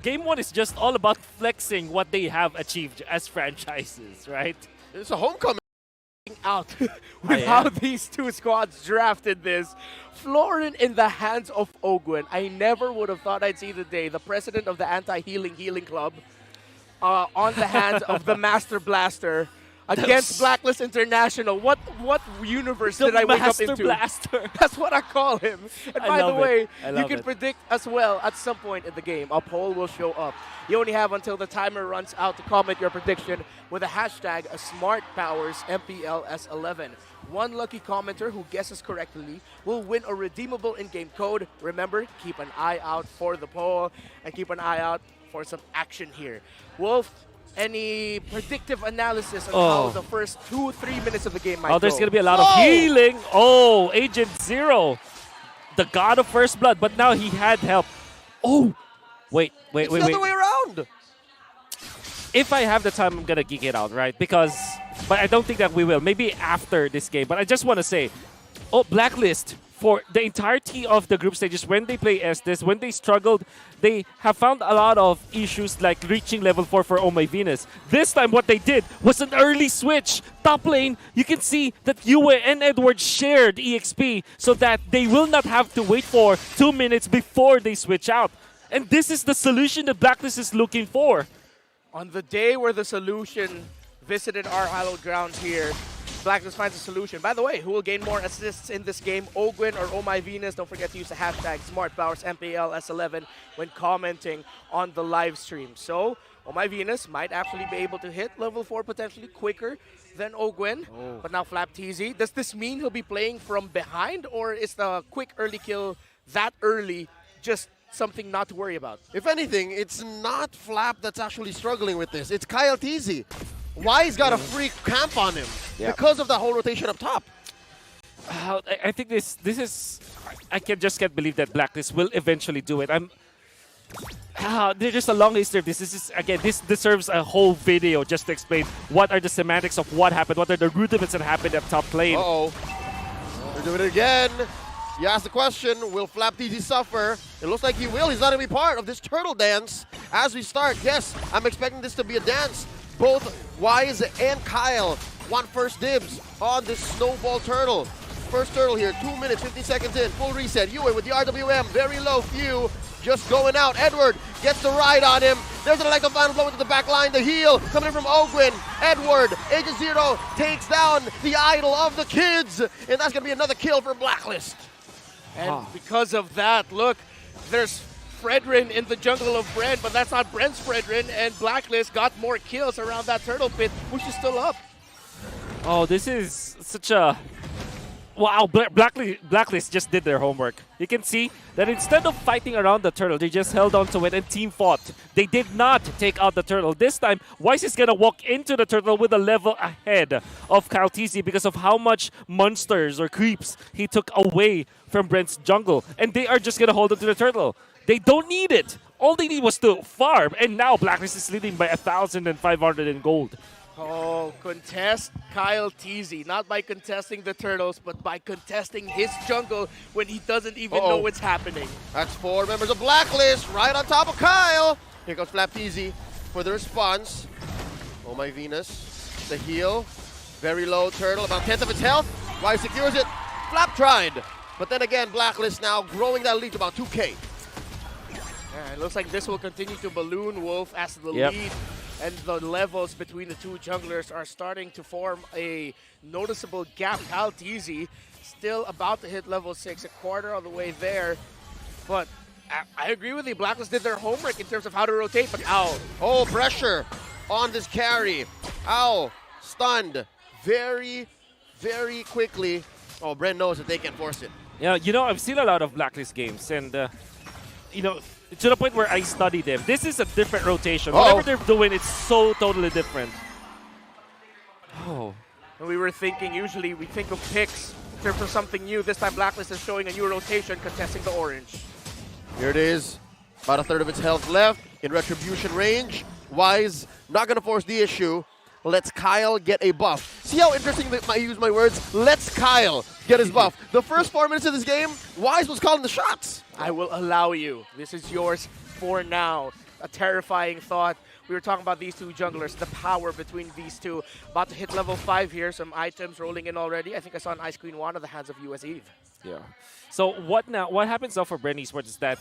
Game 1 is just all about flexing what they have achieved as franchises, right? It's a homecoming. Out with how these two squads drafted this. Florin in the hands of Ogwen. I never would have thought I'd see the day. The president of the Anti-Healing Club on the hands of the Master Blaster against Blacklist International. What universe did I wake up Master into? Blaster. That's what I call him. And by the way, you can it. predict as well at some point in the game, a poll will show up. You only have until the timer runs out to comment your prediction with a hashtag #SmartPowersMPL-S11. One lucky commenter who guesses correctly will win a redeemable in-game code. Remember, keep an eye out for the poll and keep an eye out for some action here. Wolf, any predictive analysis on how the first 2-3 minutes of the game might go? There's going to be a lot of healing. Agent Zero, the god of first blood, but now he had help. Wait. It's the other way around. If I have the time, I'm going to geek it out, right? But I don't think that we will. Maybe after this game. But I just want to say, Blacklist, for the entirety of the group stages, when they play Estes, when they struggled, they have found a lot of issues like reaching level 4 for Oh My Venus. This time, what they did was an early switch. Top lane, you can see that Yue and Edward shared EXP so that they will not have to wait for 2 minutes before they switch out. And this is the solution that Blacklist is looking for. On the day where the solution visited our hallowed ground here, Blacklist finds a solution. By the way, who will gain more assists in this game, Ogwen or Oh My Venus? Don't forget to use the hashtag SmartPowersMPL-S11 when commenting on the live stream. So, Oh My Venus might actually be able to hit level 4 potentially quicker than Ogwen. But now Flap TZ, does this mean he'll be playing from behind, or is the quick early kill that early just something not to worry about? If anything, it's not Flap that's actually struggling with this. It's Kyle TZ. Why's got a free camp on him because of the whole rotation up top. I think this is... I just can't believe that Blacklist will eventually do it. There's just a long history of this. This deserves a whole video just to explain what are the semantics of what happened, what are the rudiments that happened at top lane. They're doing it again. You asked the question, will Flap TZ suffer? It looks like he will. He's not going to be part of this turtle dance as we start. Yes, I'm expecting this to be a dance. Both Wise and Kyle want first dibs on this snowball turtle. First turtle here, 2 minutes, 50 seconds in. Full reset. Yue with the RWM, very low few. Just going out. Edward gets the ride on him. There's an electro final blow into the back line. The heal coming in from Ogwen. Edward, Agent Zero takes down the idol of the kids. And that's going to be another kill for Blacklist. And because of that, look, there's Fredrin in the jungle of Bren, but that's not Bren's Fredrin, and Blacklist got more kills around that turtle pit, which is still up. This is such a... Wow, Blacklist just did their homework. You can see that instead of fighting around the turtle, they just held on to it and team fought. They did not take out the turtle. This time, Wise is going to walk into the turtle with a level ahead of Kyle TZ because of how much monsters or creeps he took away from Brent's jungle. And they are just going to hold on to the turtle. They don't need it. All they need was to farm. And now Blacklist is leading by 1,500 in gold. Contest Kyle TZ, not by contesting the turtles, but by contesting his jungle when he doesn't even know what's happening. That's 4 members of Blacklist right on top of Kyle. Here comes Flap TZ for the response. Oh My Venus, the heal. Very low turtle, about 1/10 of its health. Wise secures it. Flap tried. But then again, Blacklist now growing that lead to about 2K. It looks like this will continue to balloon, Wolf, as the lead and the levels between the two junglers are starting to form a noticeable gap. Kyle TZ still about to hit level 6, a quarter of the way there. But I agree with you, Blacklist did their homework in terms of how to rotate, but pressure on this carry. Stunned very, very quickly. Bren knows that they can force it. Yeah, I've seen a lot of Blacklist games, and to the point where I study them. This is a different rotation. Whatever they're doing, it's so totally different. And we were thinking, usually we think of picks in terms of something new. This time Blacklist is showing a new rotation, contesting the orange. Here it is. About 1/3 of its health left in retribution range. Wise not going to force the issue. Let's Kyle get a buff. See how interesting I use my words? Let's Kyle get his buff. The first 4 minutes of this game, Wise was calling the shots. I will allow you. This is yours for now. a terrifying thought. We were talking about these two junglers, the power between these two. About to hit level 5 here, some items rolling in already. I think I saw an Ice Queen Wand in the hands of US Eve. Yeah. So what now? What happens now for Bren Esports is that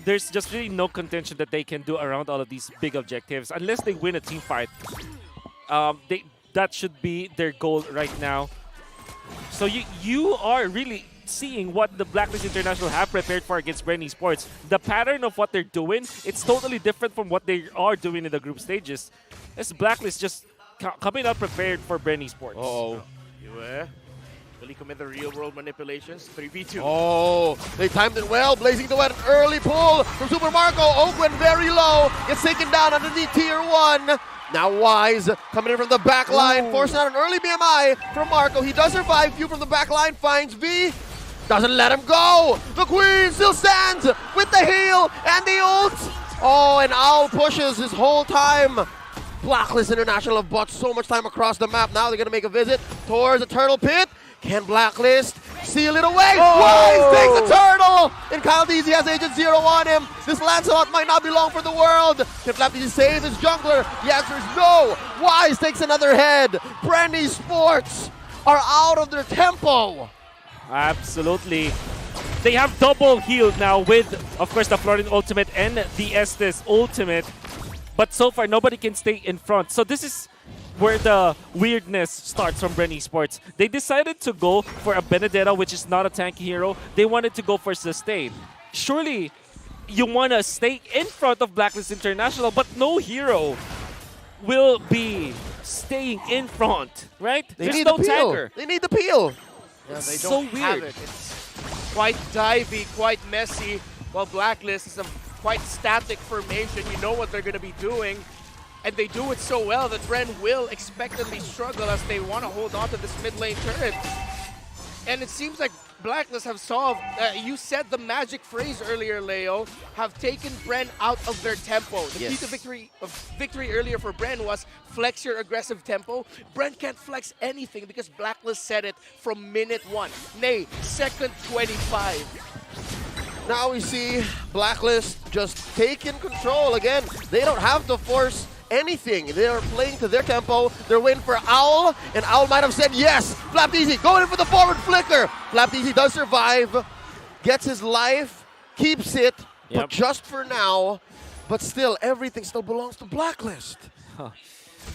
there's just really no contention that they can do around all of these big objectives unless they win a team fight. That should be their goal right now. So you are really seeing what the Blacklist International have prepared for against Bren Esports. The pattern of what they're doing, it's totally different from what they are doing in the group stages. This Blacklist just coming out prepared for Bren Esports. Uh-oh. Will he commit the real-world manipulations? 3v2. Oh, they timed it well. Blazing the wet, early pull from Super Marco. Oakland very low. Gets taken down underneath tier 1. Now Wise coming in from the back line, forcing out an early BMI from Marco. He does survive. View from the back line, finds V. Doesn't let him go. The Queen still stands with the heal and the ult. Oh, and Owl pushes his whole time. Blacklist International have bought so much time across the map. Now they're going to make a visit towards the Turtle Pit. Can Blacklist seal it away? Wise takes the turtle! And Kyle Deasy has Agent Zero on him. This Lancelot might not be long for the world. Can Flapdeasy save his jungler? The answer is no. Wise takes another head. Bren Esports are out of their tempo. Absolutely. They have double heal now with, of course, the Florin ultimate and the Estes ultimate. But so far, nobody can stay in front. So this is where the weirdness starts from Bren Esports. They decided to go for a Benedetta, which is not a tanky hero. They wanted to go for sustain. Surely, you want to stay in front of Blacklist International, but no hero will be staying in front, right? There's no tanker. They need the peel. Yeah, they It's don't so have weird. it. It's quite divey, quite messy. While Blacklist is a quite static formation. You know what they're going to be doing. And they do it so well that Bren will expectantly struggle as they want to hold on to this mid lane turret. And it seems like Blacklist have solved, you said the magic phrase earlier, Leo, have taken Bren out of their tempo. The key to victory earlier for Bren was flex your aggressive tempo. Bren can't flex anything because Blacklist said it from minute 1. Nay, second 25. Now we see Blacklist just taking control again. They don't have to force anything. They are playing to their tempo. They're waiting for Owl, and Owl might have said yes. Flapdeasy going in for the forward flicker. Flapdeasy does survive, gets his life, keeps it, but just for now. But still, everything still belongs to Blacklist.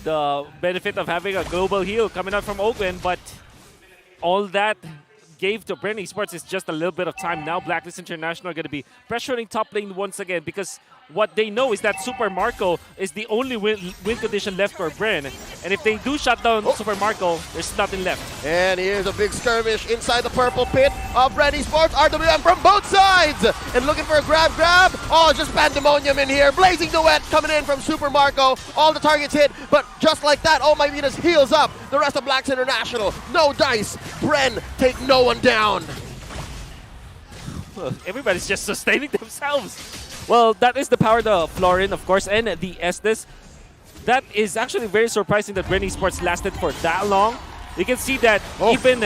The benefit of having a global heal coming out from Oakland, but all that gave to Bren Esports is just a little bit of time. Now Blacklist International are going to be pressuring top lane once again because what they know is that Super Marco is the only win condition left for Bren. And if they do shut down Super Marco, there's nothing left. And here's a big skirmish inside the purple pit of Bren Esports. RWM from both sides. And looking for a grab. Oh, just pandemonium in here. Blazing Duet coming in from Super Marco. All the targets hit, but just like that, Oh My Venus heals up the rest of Blacks International. No dice. Bren take no one down. Everybody's just sustaining themselves. Well, that is the power of the Florin, of course, and the Estes. That is actually very surprising that Bren Esports lasted for that long. You can see that even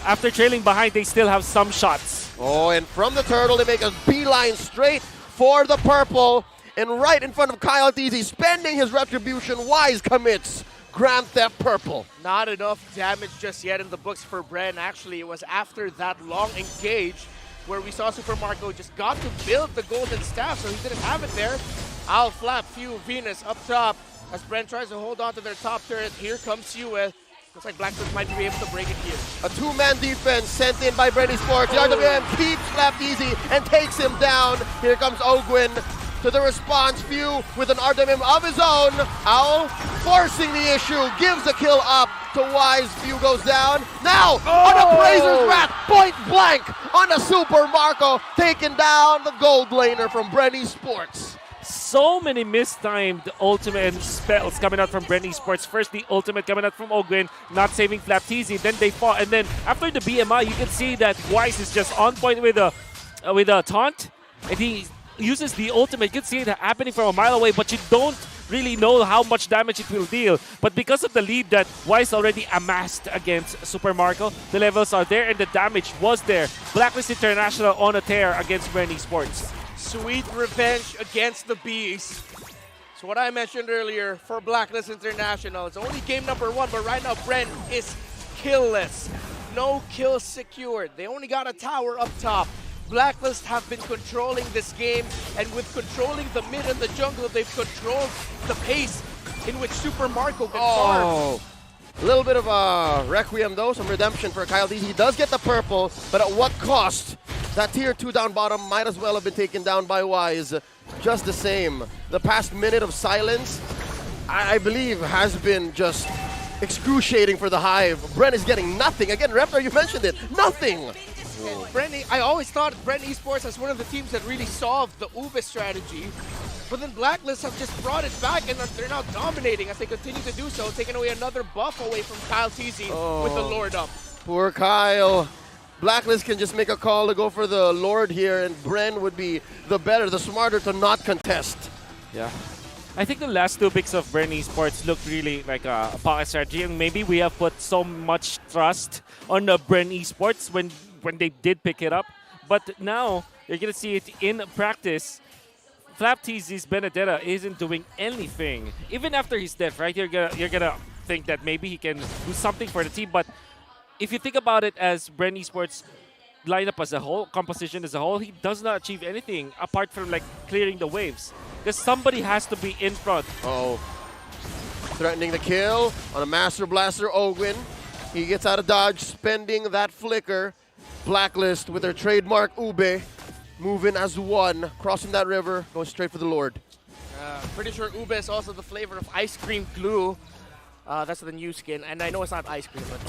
after trailing behind, they still have some shots. Oh, and from the turtle, they make a beeline straight for the purple. And right in front of Kyle Deasy, spending his retribution, Wise commits Grand Theft Purple. Not enough damage just yet in the books for Bren. Actually, it was after that long engage where we saw Super Marco just got to build the golden staff, so he didn't have it there. Owl Flap, Few, Venus up top as Bren tries to hold on to their top turret. Here comes Yue. Looks like Blacklist might be able to break it here. A two-man defense sent in by Bren Esports. The RWM keeps Flapdeasy and takes him down. Here comes Ogwin to the response. Few with an RWM of his own. Owl forcing the issue, gives the kill up to Wise. Few goes down. Now, on a Brazer's Wrath, point blank on the Super Marco, taking down the gold laner from Bren Esports. So many mistimed ultimate spells coming out from Bren Esports. First, the ultimate coming out from Ogwin, not saving Flapdeasy. Then they fought, and then after the BMI, you can see that Wise is just on point with a taunt, and he uses the ultimate. You can see it happening from a mile away, but you don't really know how much damage it will deal. But because of the lead that Wise already amassed against Super Marco, the levels are there and the damage was there. Blacklist International on a tear against Bren Esports. Sweet revenge against the Bees. So what I mentioned earlier for Blacklist International, it's only game number 1, but right now Bren is killless. No kills secured. They only got a tower up top. Blacklist have been controlling this game, and with controlling the mid and the jungle, they've controlled the pace in which Super Marco can farm. A little bit of a requiem though, some redemption for KaLian. He does get the purple, but at what cost? That tier 2 down bottom might as well have been taken down by Wise. Just the same. The past minute of silence, I believe, has been just excruciating for the Hive. Bren is getting nothing. Again, Raptor, you mentioned it. Nothing. I always thought Bren Esports as one of the teams that really solved the Ube strategy. But then Blacklist have just brought it back, and they're now dominating as they continue to do so, taking away another buff away from Kyle TZ with the Lord up. Poor Kyle. Blacklist can just make a call to go for the Lord here, and Bren would be the better, the smarter to not contest. Yeah. I think the last 2 picks of Bren Esports look really like a pocket strategy, and maybe we have put so much trust on Bren Esports when they did pick it up. But now you're going to see it in practice. Flap TZ's Benedetta isn't doing anything. Even after his death, right? You're gonna think that maybe he can do something for the team. But if you think about it as Bren Esports lineup as a whole, composition as a whole, he does not achieve anything apart from like clearing the waves. Because somebody has to be in front. Threatening the kill on a Master Blaster Ogwin. He gets out of dodge, spending that flicker. Blacklist with their trademark Ube. Moving as one, crossing that river, going straight for the Lord. Pretty sure Ube is also the flavor of ice cream glue. That's the new skin, and I know it's not ice cream, but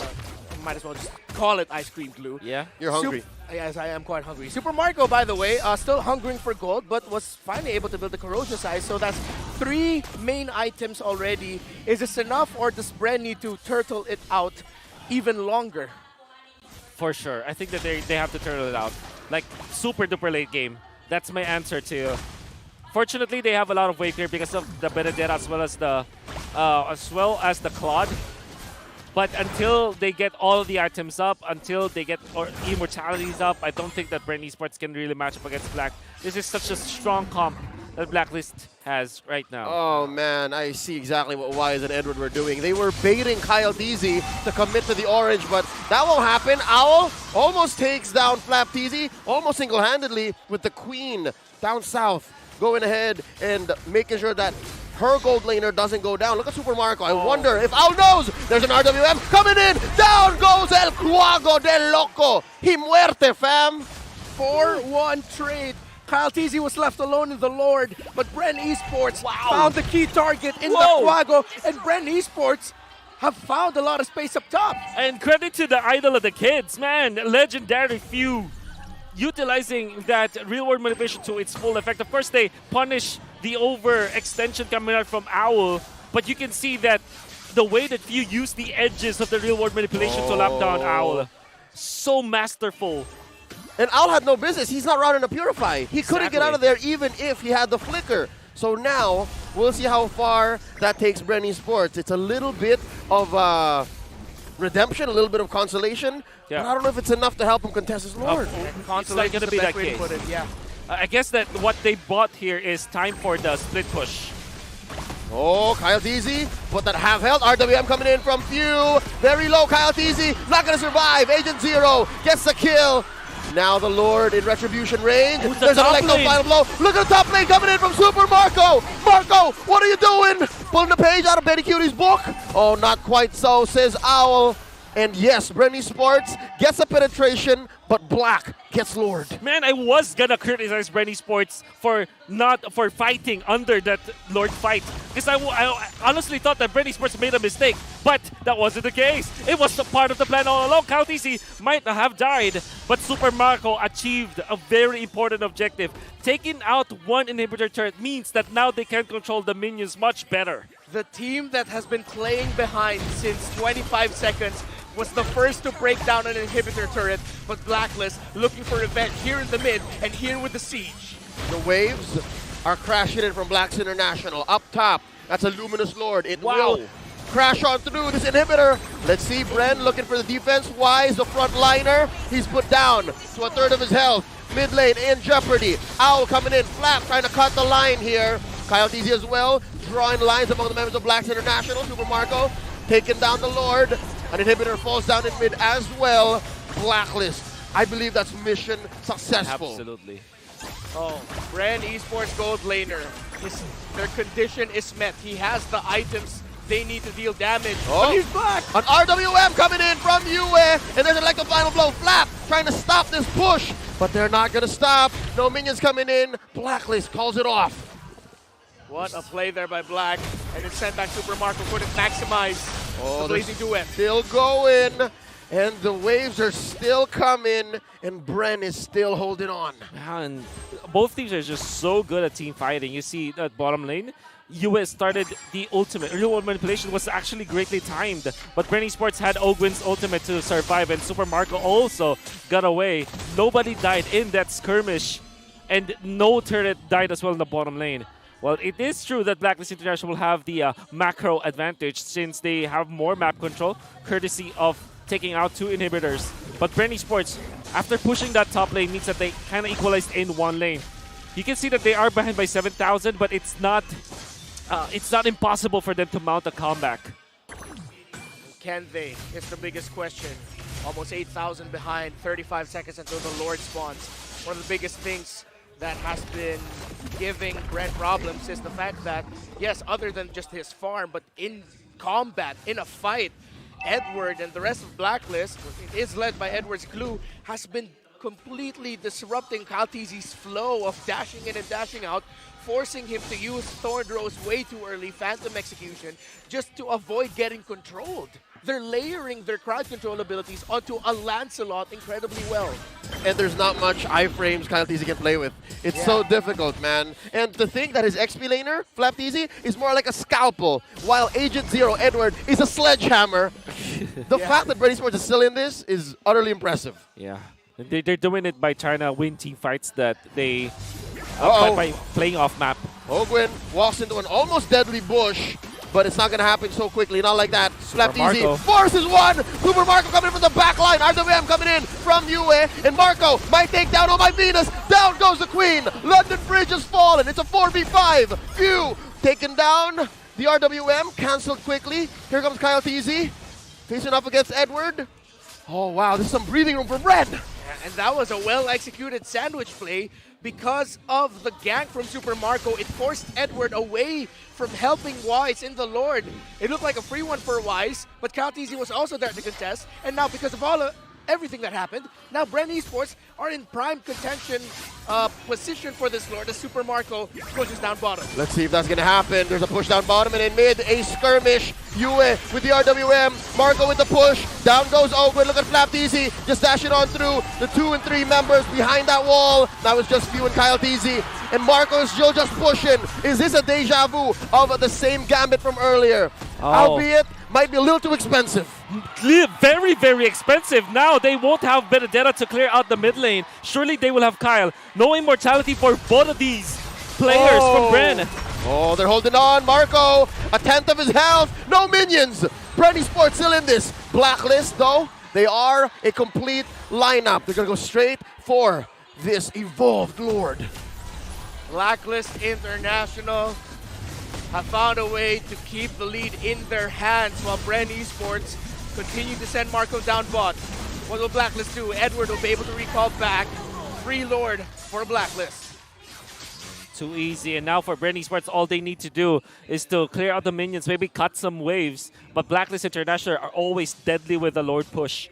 I might as well just call it ice cream glue. Yeah? You're hungry. Yes, I am quite hungry. Super Marco, by the way, still hungering for gold, but was finally able to build the corrosion size, so that's 3 main items already. Is this enough, or does Bren need to turtle it out even longer? For sure. I think that they have to turtle it out. Like, super duper late game. That's my answer to you. Fortunately, they have a lot of wave clear because of the Benedetta as well as the Claude. But until they get all the items up, until they get immortalities up, I don't think that Bren Esports can really match up against Black. This is such a strong comp that Blacklist has right now. Oh man, I see exactly what Wise and Edward were doing. They were baiting Kyle DZ to commit to the orange, but that won't happen. Owl almost takes down Flap TZ, almost single-handedly, with the Queen down south, going ahead and making sure that her gold laner doesn't go down. Look at Super Marco. I wonder if Owl knows there's an RWM coming in. Down goes El Cuago del Loco. He muerte, fam. 4-1 trade. Kyle TZ was left alone in the Lord, but Bren Esports found the key target in the Quago, and Bren Esports have found a lot of space up top. And credit to the idol of the kids, man. Legendary few utilizing that real-world manipulation to its full effect. Of course, they punish the overextension coming out from Owl, but you can see that the way that Few used the edges of the real-world manipulation to lock down Owl. So masterful. And Owl had no business. He's not running a Purify. He couldn't get out of there even if he had the flicker. So now, we'll see how far that takes Bren Esports. It's a little bit of redemption, a little bit of consolation. Yeah. But I don't know if it's enough to help him contest his Lord. It's not going to be that case. Yeah. I guess that what they bought here is time for the split push. Oh, Kyle TZ, put that half health. RWM coming in from Few. Very low, Kyle TZ, not going to survive. Agent Zero gets the kill. Now the Lord in retribution range. There's an electro final blow. Look at the top lane coming in from Super Marco. Marco, what are you doing? Pulling the page out of Betty Cutie's book. Oh, not quite so, says Owl. And yes, Bren Esports gets a penetration, but Black gets Lord. Man, I was gonna criticize Bren Esports for fighting under that Lord fight, because I honestly thought that Bren Esports made a mistake, but that wasn't the case. It was a part of the plan all along. Kyle TZ might have died, but Super Marco achieved a very important objective. Taking out one inhibitor turret means that now they can control the minions much better. The team that has been playing behind since 25 seconds was the first to break down an inhibitor turret, but Blacklist looking for revenge here in the mid and here with the siege. The waves are crashing in from Blacks International. Up top, that's a Luminous Lord. It will crash on through this inhibitor. Let's see Bren looking for the defense. Wise, the front liner. He's put down to a third of his health. Mid lane in jeopardy. Owl coming in. Flap trying to cut the line here. Coyote as well, drawing lines among the members of Blacks International. Super Marco taking down the Lord. An inhibitor falls down in mid as well. Blacklist. I believe that's mission successful. Absolutely. Oh, Bren Esports Gold Laner. Their condition is met. He has the items they need to deal damage. Oh. But he's back! An RWM coming in from Yue, and there's like a final blow. Flap trying to stop this push, but they're not gonna stop. No minions coming in. Blacklist calls it off. What a play there by Black. And it's sent back Super Marco. Couldn't maximize the Blazing Duet. Still going, and the waves are still coming, and Bren is still holding on. Yeah, and both teams are just so good at team fighting. You see that bottom lane, US started the ultimate. Early one manipulation was actually greatly timed, but Bren Esports had Ogwin's ultimate to survive, and Super Marco also got away. Nobody died in that skirmish, and no turret died as well in the bottom lane. Well, it is true that Blacklist International will have the macro advantage since they have more map control, courtesy of taking out 2 inhibitors. But Bren Esports, after pushing that top lane, means that they kind of equalized in one lane. You can see that they are behind by 7,000, but it's not impossible for them to mount a comeback. Can they? It's the biggest question. Almost 8,000 behind, 35 seconds until the Lord spawns. One of the biggest things that has been giving Bren problems is the fact that, yes, other than just his farm, but in combat, in a fight, Edward and the rest of Blacklist, it is led by Edward's Glue, has been completely disrupting Kaltizi's flow of dashing in and dashing out, forcing him to use Thorn Rose way too early, Phantom Execution, just to avoid getting controlled. They're layering their crowd control abilities onto a Lancelot incredibly well. And there's not much iframes Coyote can play with. It's so difficult, man. And to think that his XP laner, Flapteezy, is more like a scalpel, while Agent Zero, Edward, is a sledgehammer. The fact that Bren Esports is still in this is utterly impressive. Yeah. They're doing it by trying to win team fights that they... by playing off map. Ogwin walks into an almost deadly bush, but it's not going to happen so quickly. Not like that. Slapped easy. Forces one. Super Marco coming in from the back line. RWM coming in from Yue. And Marco might take down Oh My Venus. Down goes the Queen. London Bridge has fallen. It's a 4v5. Phew. Taken down. The RWM canceled quickly. Here comes Coyote. Facing up against Edward. Oh, wow. There's some breathing room for Bren. And that was a well-executed sandwich play. Because of the gank from Super Marco, it forced Edward away from helping Wise in the Lord. It looked like a free one for Wise, but Kaltizi was also there to contest. And now, because of everything that happened, now Bren Esports are in prime contention position for this Lord as Super Marco pushes down bottom. Let's see if that's going to happen. There's a push down bottom, and in mid, a skirmish. Yue with the RWM. Marco with the push. Down goes Ogwin. Look at Flapteezy. Just dashing on through the 2 and 3 members behind that wall. Now it's just Few and Coyote. And Marco is still just pushing. Is this a deja vu of the same gambit from earlier? Albeit, might be a little too expensive. Very, very expensive. Now they won't have Benedetta to clear out the mid lane. Surely they will have Kyle. No immortality for both of these players from Bren. Oh, they're holding on. Marco, a 10th of his health. No minions. Bren Esports still in this. Blacklist, though, they are a complete lineup. They're going to go straight for this evolved Lord. Blacklist International have found a way to keep the lead in their hands while Bren Esports continue to send Marco down bot. What will Blacklist do? Edward will be able to recall back. Free Lord for Blacklist. Too easy, and now for Bren Esports, all they need to do is to clear out the minions, maybe cut some waves. But Blacklist International are always deadly with the Lord push.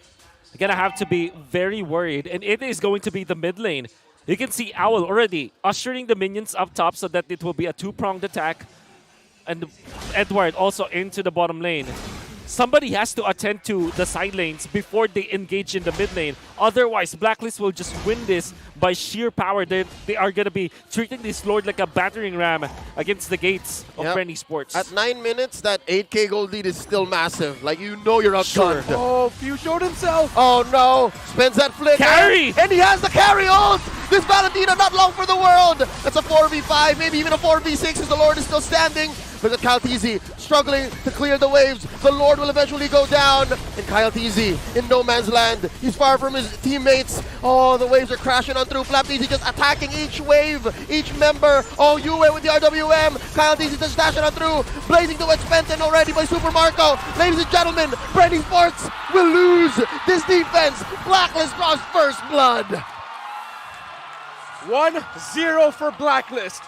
They're gonna have to be very worried, and it is going to be the mid lane. You can see Owl already ushering the minions up top so that it will be a two-pronged attack. And Edward also into the bottom lane. Somebody has to attend to the side lanes before they engage in the mid lane. Otherwise, Blacklist will just win this by sheer power. They are going to be treating this Lord like a battering ram against the gates of Bren Esports. At 9 minutes, that 8k gold lead is still massive. Like, you know you're outgunned. Oh, Few showed himself. Oh, no. Spends that flick. Carry! And he has the carry ult. This Valentina not long for the world. That's a 4v5, maybe even a 4v6 as the Lord is still standing. Look at Kyle TZ struggling to clear the waves. The Lord will eventually go down. And Kyle TZ in no man's land. He's far from his teammates. Oh, the waves are crashing on through. Flap TZ just attacking each wave, each member. Oh, Yue with the RWM. Kyle TZ just dashing on through. Blazing towards Pengen already by Super Marco. Ladies and gentlemen, Bren Sports will lose this defense. Blacklist draws first blood. 1-0 for Blacklist.